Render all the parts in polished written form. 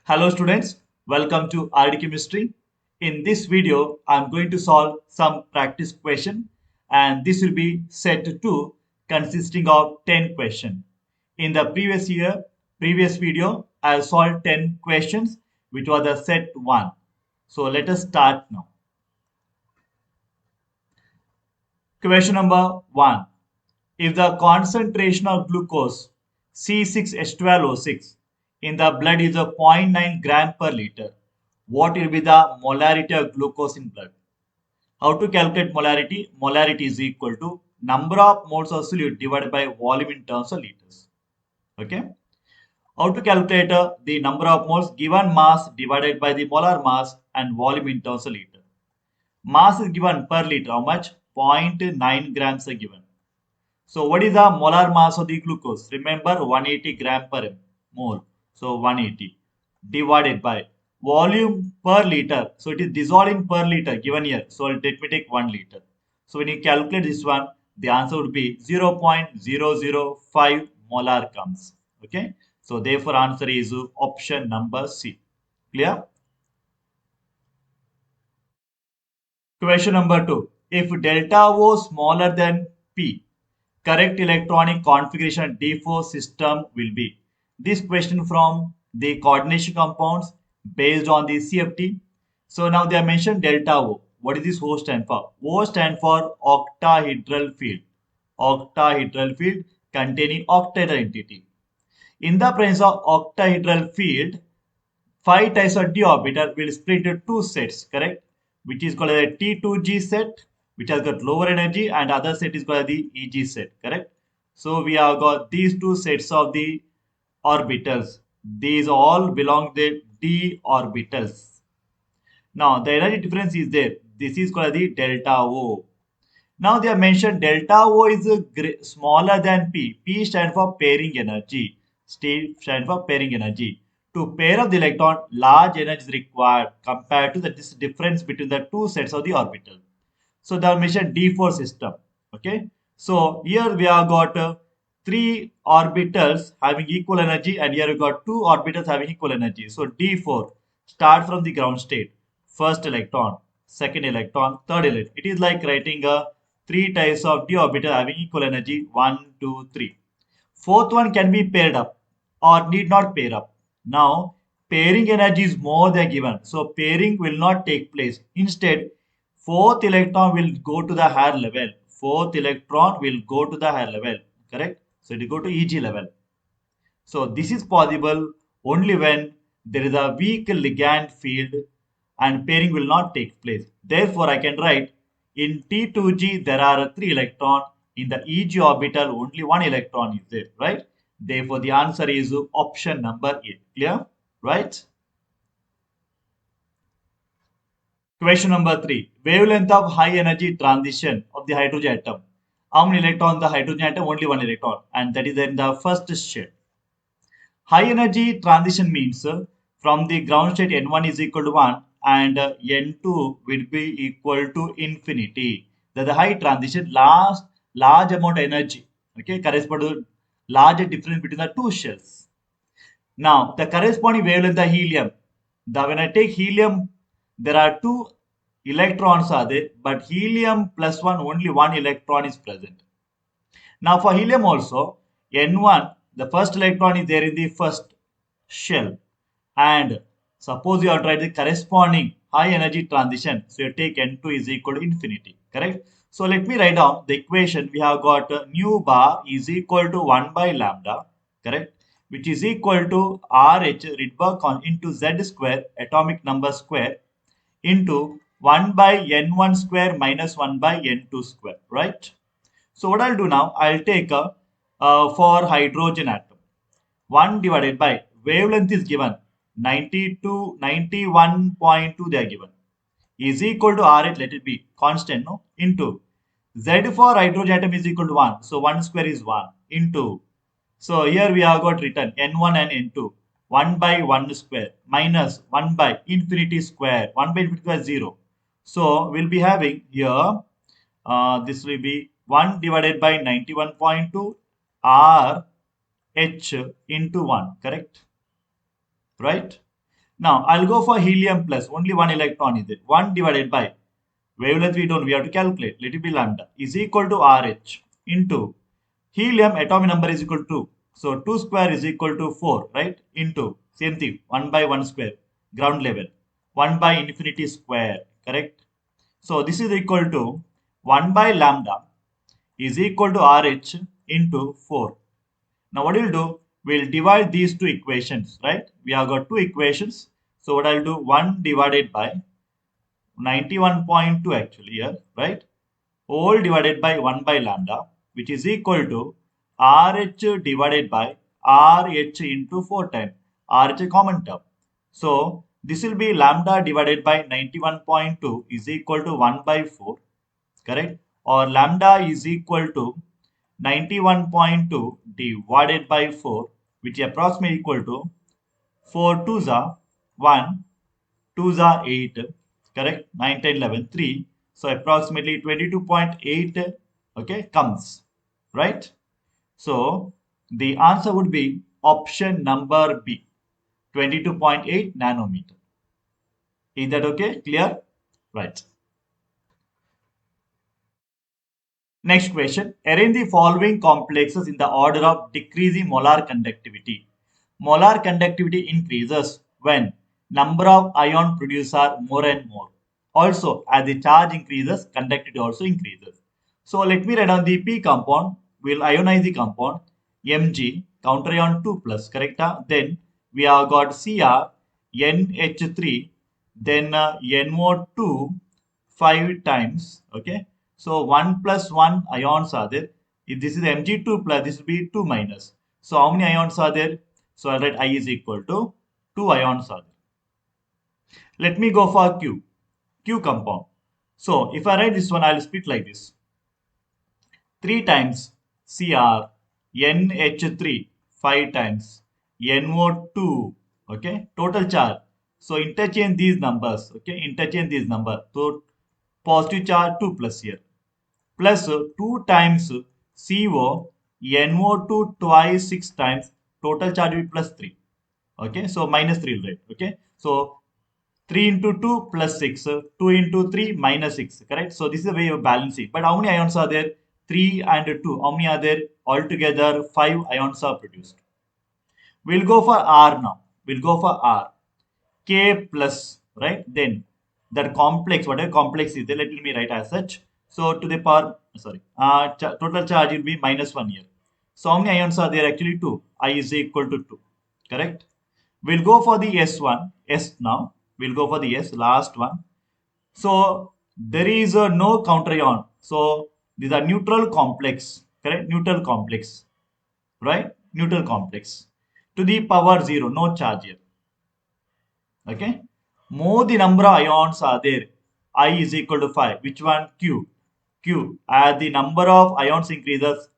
Hello students, welcome to RD Chemistry. In this video, I'm going to solve some practice question and this will be set 2 consisting of 10 questions. In the previous video, I solved 10 questions which was the set 1. So let us start now. Question number 1. If the concentration of glucose C6H12O6 in the blood is a zero point 0.9 gram per liter, what will be the molarity of glucose in blood? How to calculate molarity? Molarity is equal to number of moles of solute divided by volume in terms of liters. Okay. How to calculate the number of moles given mass divided by the molar mass and volume in terms of liter. Mass is given per liter. How much? 0.9 grams are given. So what is the molar mass of the glucose? Remember 180 gram per mole. So 180 divided by volume per liter. So it is dissolved in per liter given here. So let me take 1 liter. So when you calculate this one, the answer would be 0.005 molar comes. Okay. So therefore answer is option number C. Clear? Question number 2. If delta O smaller than P, correct electronic configuration D4 system will be. This question from the coordination compounds based on the CFT. So now they have mentioned delta O. What is this O stand for? O stand for octahedral field. Octahedral field containing octahedral entity. In the presence of octahedral field, 5 types of d orbital will split into two sets, correct? Which is called a T2G set, which has got lower energy, and other set is called the EG set, correct? So we have got these two sets of the orbitals. These all belong to the d orbitals. Now the energy difference is there. This is called the delta O. Now they have mentioned delta O is smaller than P. P stands for pairing energy. Stands for pairing energy. To pair up the electron, large energy is required compared to this difference between the two sets of the orbital. So they have mentioned D4 system. Okay. So here we have got three orbitals having equal energy, and here we got two orbitals having equal energy. So D4 start from the ground state. First electron, second electron, third electron. It is like writing a three types of d orbital having equal energy 1, 2, 3. Fourth one can be paired up or need not pair up. Now pairing energy is more than given. So pairing will not take place. Instead, fourth electron will go to the higher level. Fourth electron will go to the higher level. Correct? So it will go to EG level. So this is possible only when there is a weak ligand field and pairing will not take place. Therefore, I can write in T2G there are three electrons. In the EG orbital, only one electron is there, right? Therefore, the answer is option number A. Clear? Right? Question number 3. Wavelength of high energy transition of the hydrogen atom. How many electrons in the hydrogen atom? Only one electron. And that is in the first shell. High energy transition means from the ground state N1 is equal to 1 and N2 will be equal to infinity. That the high transition large amount of energy. Okay, correspond to larger difference between the two shells. Now the corresponding wavelength of helium. When I take helium, there are two electrons are there, but helium plus one only one electron is present. Now for helium also, N1, the first electron is there in the first shell. And suppose you have tried the corresponding high energy transition. So you take N2 is equal to infinity. Correct? So let me write down the equation. We have got nu bar is equal to 1 by lambda. Correct? Which is equal to RH Rydberg into Z square atomic number square into 1 by N1 square minus 1 by N2 square. Right? So what I'll do now, I'll take for hydrogen atom. 1 divided by wavelength is given 92, 91.2 they are given is equal to RH, let it be constant, no, into Z for hydrogen atom is equal to 1. So 1 square is 1 into, so here we have got written N1 and N2 1 by 1 square minus 1 by infinity square, 1 by infinity square 0. So we'll be having here this will be 1 divided by 91.2 R H into 1, correct? Right? Now I'll go for helium plus, only one electron is it. 1 divided by wavelength we don't, we have to calculate. Let it be lambda is equal to RH into helium atomic number is equal to 2. So 2 square is equal to 4, right? Into same thing 1 by 1 square ground level 1 by infinity square, correct? So this is equal to 1 by lambda is equal to RH into 4. Now what we'll do, we'll divide these two equations, right? We have got two equations. So what I'll do, 1 divided by 91.2 actually here, right? Whole divided by 1 by lambda, which is equal to RH divided by RH into 4 times. RH a common term. So this will be lambda divided by 91.2 is equal to 1 by 4, correct? Or lambda is equal to 91.2 divided by 4, which is approximately equal to 4 2s are 1, 2s are 8, correct? 9, 10, 11, 3. So approximately 22.8, okay, comes, right? So the answer would be option number B, 22.8 nanometer. Is that okay? Clear? Right. Next question. Arrange the following complexes in the order of decreasing molar conductivity. Molar conductivity increases when number of ion produced are more and more. Also, as the charge increases, conductivity also increases. So let me write down the P compound. We'll ionize the compound Mg counter ion 2 plus, correct? Then we have got Cr NH3, then NO2 5 times, okay? So 1 plus 1 ions are there. If this is Mg2 plus, this will be 2 minus. So how many ions are there? So I'll write I is equal to 2 ions are there. Let me go for Q compound. So if I write this one, I'll split like this. 3 times Cr NH3, 5 times NO2, okay? Total charge. So interchange these numbers, okay? Interchange these numbers. So positive charge 2 plus here. Plus 2 times CO NO2 twice 6 times, total charge will be plus 3. Okay, so minus 3 will write. Okay, so 3 into 2 plus 6, 2 into 3 minus 6, correct? So this is a way of balancing. But how many ions are there? 3 and 2. How many are there? Altogether 5 ions are produced. We'll go for R now. We'll go for R. K plus, right? Then that complex, whatever complex is there, let me write as such. So to the power, sorry, total charge will be minus 1 here. So how many ions are there? Actually 2. I is equal to 2. Correct? We'll go for the S1. S now. We'll go for the S, last one. So there is no counter ion. So these are neutral complex. Correct? Neutral complex. Right? Neutral complex. To the power 0. No charge here. Okay, more the number of ions are there, I is equal to 5. Which one? Q. As the number of ions increases,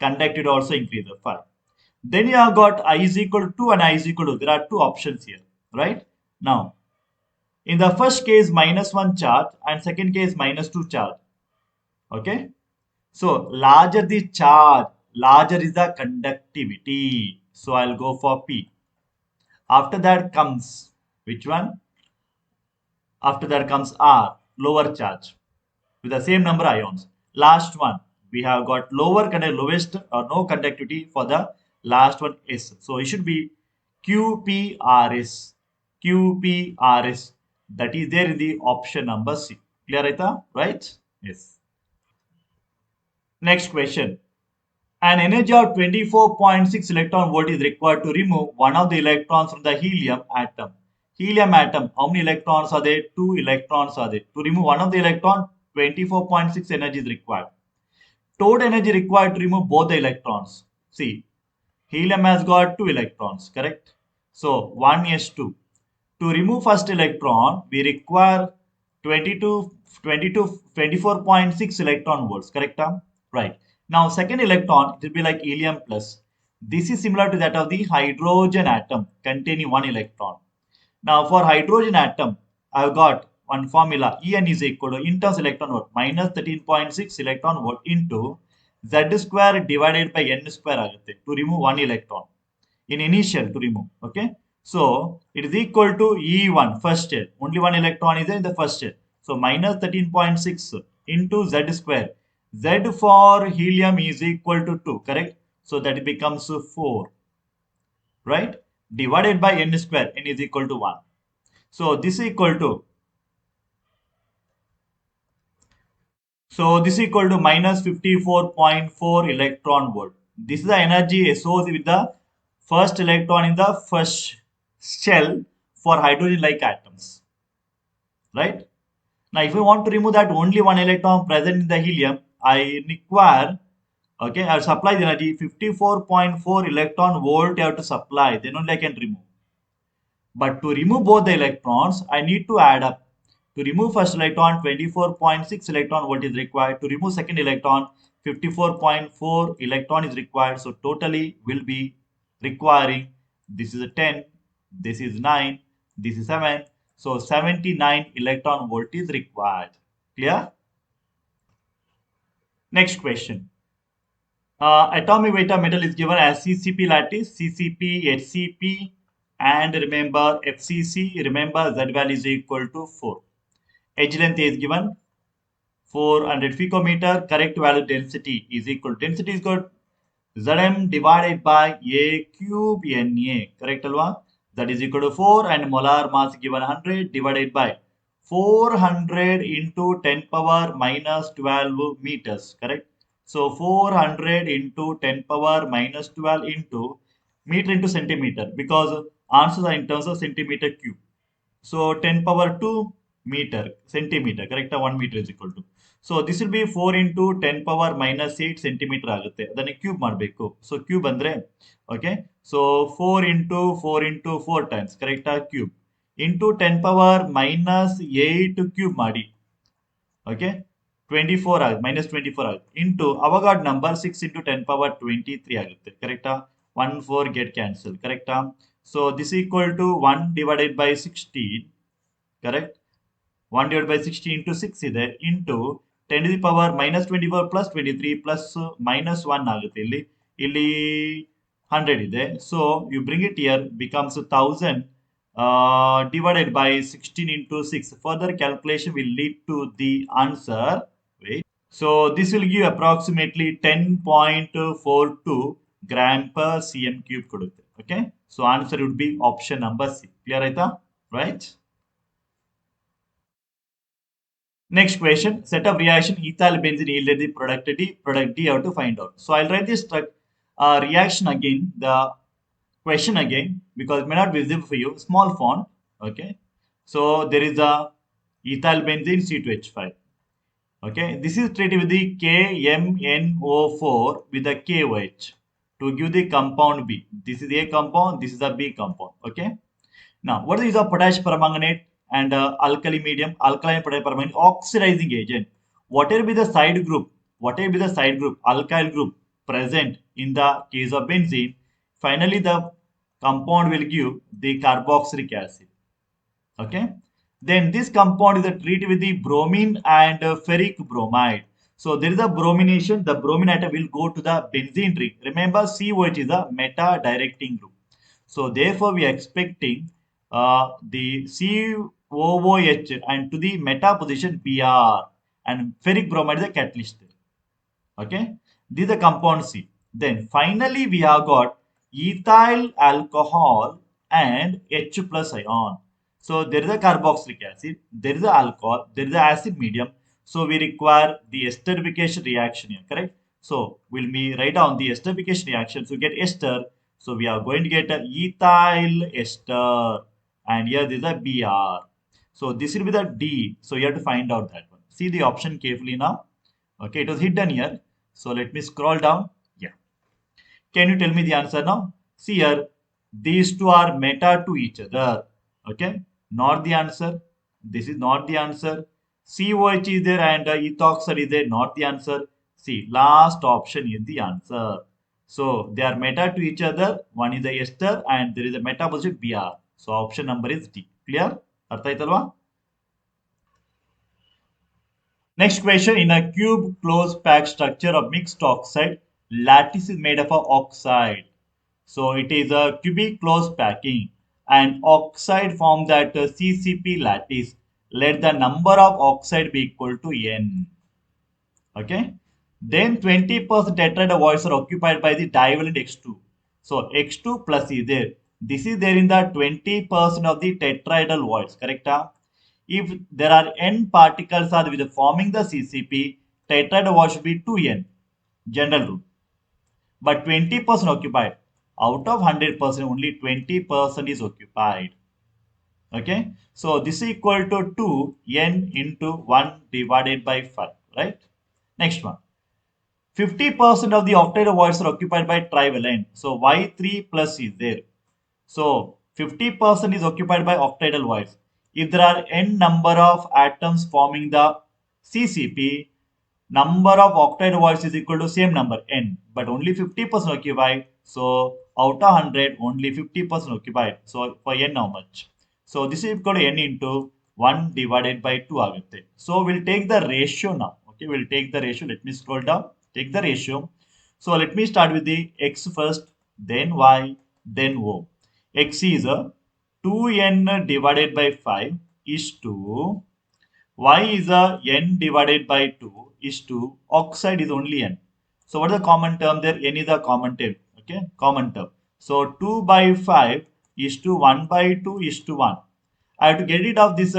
conductivity also increases 5. Then you have got I is equal to 2 and I is equal to, there are two options here, right? Now in the first case minus 1 charge and second case minus 2 charge. Okay, so larger the charge, larger is the conductivity. So I'll go for P. After that comes which one? After that comes R, lower charge with the same number of ions. Last one, we have got lowest or no conductivity for the last one S. So it should be QPRS. QPRS. That is there in the option number C. Clear, Aita? Right? Yes. Next question. An energy of 24.6 electron volt is required to remove one of the electrons from the helium atom. Helium atom, how many electrons are there? 2 electrons are there. To remove one of the electron, 24.6 energy is required. Total energy required to remove both the electrons. See, helium has got 2 electrons, correct? So 1s2. To remove first electron, we require 24.6 electron volts, correct? Right. Now second electron, it will be like helium plus. This is similar to that of the hydrogen atom containing 1 electron. Now for hydrogen atom, I've got one formula. En is equal to, in terms electron volt, minus 13.6 electron volt into Z square divided by N square agutte to remove 1 electron. In initial to remove, okay? So it is equal to E1 first shell. Only one electron is there in the first shell. So minus 13.6 into Z square. Z for helium is equal to 2, correct? So that becomes 4, right? Divided by n square, n is equal to 1. So this is equal to, this is equal to minus 54.4 electron volt. This is the energy associated with the first electron in the first shell for hydrogen-like atoms, right? Now, if we want to remove that only one electron present in the helium, I require, okay, I'll supply the energy 54.4 electron volt I have to supply, then only I can remove. But to remove both the electrons, I need to add up. To remove first electron, 24.6 electron volt is required. To remove second electron, 54.4 electron is required. So totally will be requiring, this is a 10, this is 9, this is 7. So 79 electron volt is required. Clear? Next question. Atomic weight of metal is given as CCP lattice, CCP, HCP, and remember FCC. Remember Z value is equal to 4. Edge length is given 400 picometer. Correct value density is equal. Density is equal Zm divided by A cube Na. Correct alwa? That is equal to 4 and molar mass given 100 divided by 400 into 10 power minus 12 meters. Correct? So 400 into 10 power minus 12 into meter into centimeter because answers are in terms of centimeter cube. So 10 power 2 meter, centimeter, correct? 1 meter is equal to. So this will be 4 into 10 power minus 8 centimeter ಆಗುತ್ತೆ ಅದನ್ನ cube ಮಾಡಬೇಕು so cube ಅಂದ್ರೆ okay so 4 into 4 into 4 times ಕರೆಕ್ಟಾ cube into 10 power minus 8 cube ಮಾಡಿ okay 24 ಆಗುತ್ತೆ minus 24 ಆಗುತ್ತೆ into ಅವಗಾಡ್ number 6 into 10 power 23 ಆಗುತ್ತೆ ಕರೆಕ್ಟಾ 1 4 get cancel ಕರೆಕ್ಟಾ so this equal to 1 divided by 16 correct 1 divided by 60 into 6 ಇದೆ into 10 to the power minus 24 plus 23 plus minus 1 ಆಗುತ್ತೆ ಇಲ್ಲಿ 100 ಇದೆ so you bring it here becomes 1000 divided by 16 into 6 further calculation will lead to the answer wait so this will give approximately 10.42 gram per cm cube ಕೊಡುತ್ತೆ okay so answer would be option number C clear ಆಯ್ತಾ right. Next question, set of reaction ethyl benzene yielded the product D, product D how to find out. So I'll write this reaction again, the question again, because it may not be visible for you, small font, okay. So there is a ethyl benzene C2H5, okay. This is treated with the KMNO4 with the KOH to give the compound B. This is A compound, this is a B compound, okay. Now, what is the use of potash permanganate and alkali medium, alkaline potash permanganate, oxidizing agent? Whatever be the side group, alkyl group present in the case of benzene, finally the compound will give the carboxylic acid. Okay. Then this compound is treated with the bromine and ferric bromide. So there is a bromination. The bromine atom will go to the benzene ring. Remember, COH is a meta-directing group. So therefore, we are expecting the COOH and to the meta position Br and ferric bromide is a catalyst. Okay, this is the compound C. Then finally, we have got ethyl alcohol and H plus ion. So there is a carboxylic acid, there is a alcohol, there is a acid medium. So we require the esterification reaction here, correct? So we'll be write down the esterification reaction. So get ester. So we are going to get a ethyl ester, and here there is a Br. So this will be the D. So you have to find out that one. See the option carefully now. Okay, it was hidden here. So let me scroll down. Yeah. Can you tell me the answer now? See here, these two are meta to each other. Okay, not the answer. This is not the answer. COH is there and ethoxide is there, not the answer. See, last option is the answer. So they are meta to each other. One is the ester and there is a meta position Br. So option number is D. Clear? Artha aitalva? Next question, in a cube closed pack structure of mixed oxide, lattice is made up of oxide. So it is a cubic closed packing and oxide form that CCP lattice, let the number of oxide be equal to N. Okay. Then 20% tetrahedral voids are occupied by the divalent X2. So X2 plus is there. This is there in the 20% of the tetrahedral voids, correct? If there are n particles are with forming the CCP, tetrahedral void should be 2n, general rule. But 20% occupied. Out of 100%, only 20% is occupied. Okay. So this is equal to 2n into 1 divided by 5, right? Next one. 50% of the octahedral voids are occupied by trivalent. So Y3 plus is there. So 50% is occupied by octahedral voids. If there are n number of atoms forming the CCP, number of octahedral voids is equal to same number n, but only 50% occupied. So out of 100, only 50% occupied. So for n how much? So this is equal to n into 1 divided by 2 agutte. So we'll take the ratio now. Okay, we'll take the ratio. Let me scroll down. Take the ratio. So let me start with the x first, then y, then o. X is a 2n divided by 5 is to y is a n divided by 2 is to oxide is only n. So what is the common term there? N is a common term. Okay, common term. So 2 by 5 is to 1 by 2 is to 1. I have to get rid of this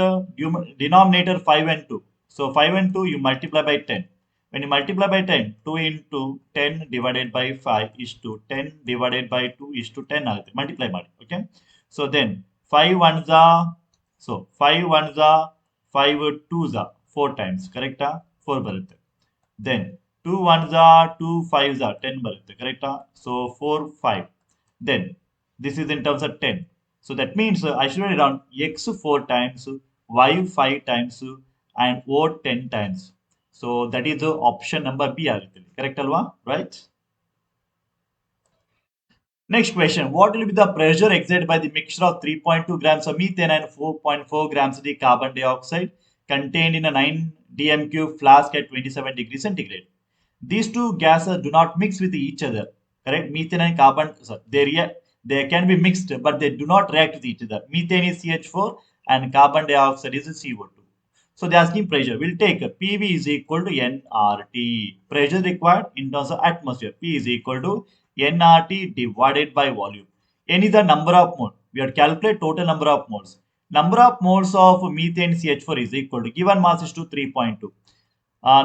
denominator 5 and 2. So 5 and 2 you multiply by 10. When you multiply by 10, 2 into 10 divided by 5 is to 10 divided by 2 is to 10 ಆಗುತ್ತೆ. Multiply ಮಾಡಿ. Okay. So then 5 ones are, so 5 ones are 5 twos are 4 times. Correct? 4 ಬರುತ್ತೆ. Then 2 ones are 2 fives are 10 ಬರುತ್ತೆ. Correct? So 4 5. Then this is in terms of 10. So that means I should write down x 4 times, y 5 times, and o 10 times. So that is the option number B. Correct, Alva? Right? Next question. What will be the pressure exerted by the mixture of 3.2 grams of methane and 4.4 grams of the carbon dioxide contained in a 9 dm³ flask at 27 degrees centigrade? These two gases do not mix with each other. Correct? Methane and carbon, they can be mixed, but they do not react with each other. Methane is CH4 and carbon dioxide is CO2. So they are asking pressure. We'll take PV is equal to nRT. Pressure required in terms of atmosphere. P is equal to nRT divided by volume. N is the number of moles. We have to calculate total number of moles. Number of moles of methane CH4 is equal to, given mass is to 3.2.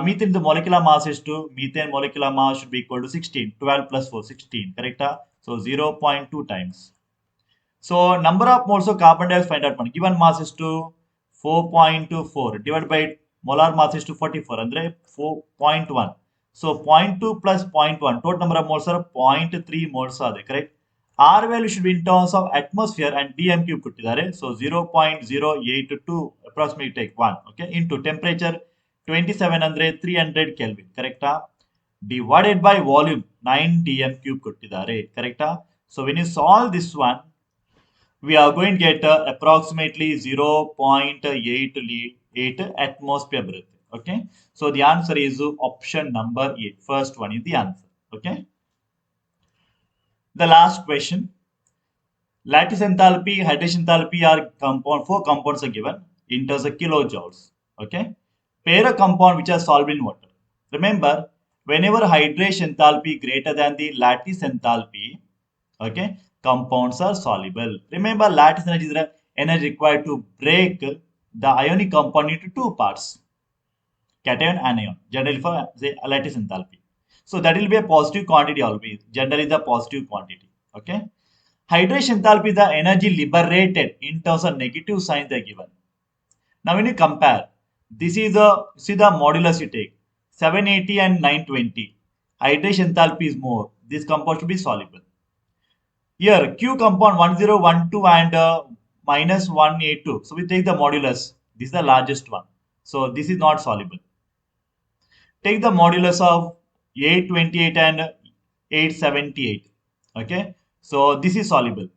Methane the molecular mass is to, methane molecular mass should be equal to 16. 12 plus 4, 16. Correct? So 0.2 times. So number of moles of carbon dioxide find out. Given mass is to 4.24 divided by molar mass is to 44 andre 4.1. So 0.2 plus 0.1 total number of moles are 0.3 moles are correct. R value should be in terms of atmosphere and dm³ ಕೊಟ್ಟಿದ್ದಾರೆ. So 0.082 approximately take 1. Okay, into temperature 27 andre 300 Kelvin. Correct? Divided by volume 9 dm³ ಕೊಟ್ಟಿದ್ದಾರೆ. Correct? So when you solve this one, we are going to get approximately 0.88 atmosphere breath. Okay, so the answer is option number A. First one is the answer. Okay, the last question. Lattice enthalpy, hydration enthalpy are four compounds are given in terms of kilojoules. Okay, pair a compound which are solved in water. Remember, whenever hydration enthalpy greater than the lattice enthalpy, okay, compounds are soluble. Remember, lattice energy is the energy required to break the ionic compound into two parts, cation and anion, generally for say lattice enthalpy. So that will be a positive quantity always, generally the positive quantity. Okay, hydration enthalpy is the energy liberated in terms of negative signs they are given. Now when you compare, this is the, see the modulus you take, 780 and 920. Hydration enthalpy is more, this compound should be soluble. Here, Q compound 1012 and minus 182. So we take the modulus. This is the largest one. So this is not soluble. Take the modulus of 828 and 878. Okay. So this is soluble.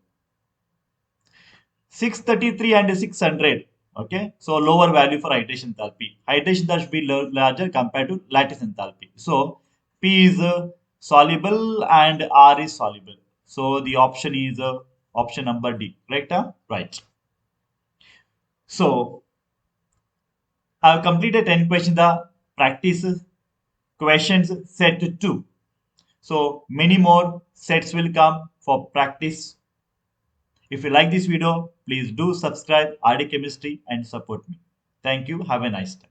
633 and 600. Okay. So lower value for hydration enthalpy. Hydration enthalpy should be larger compared to lattice enthalpy. So P is soluble and R is soluble. So the option is Option number D. Correct? Right. So I have completed 10 questions. The practice questions set 2. So many more sets will come for practice. If you like this video, please do subscribe RD Chemistry and support me. Thank you. Have a nice day.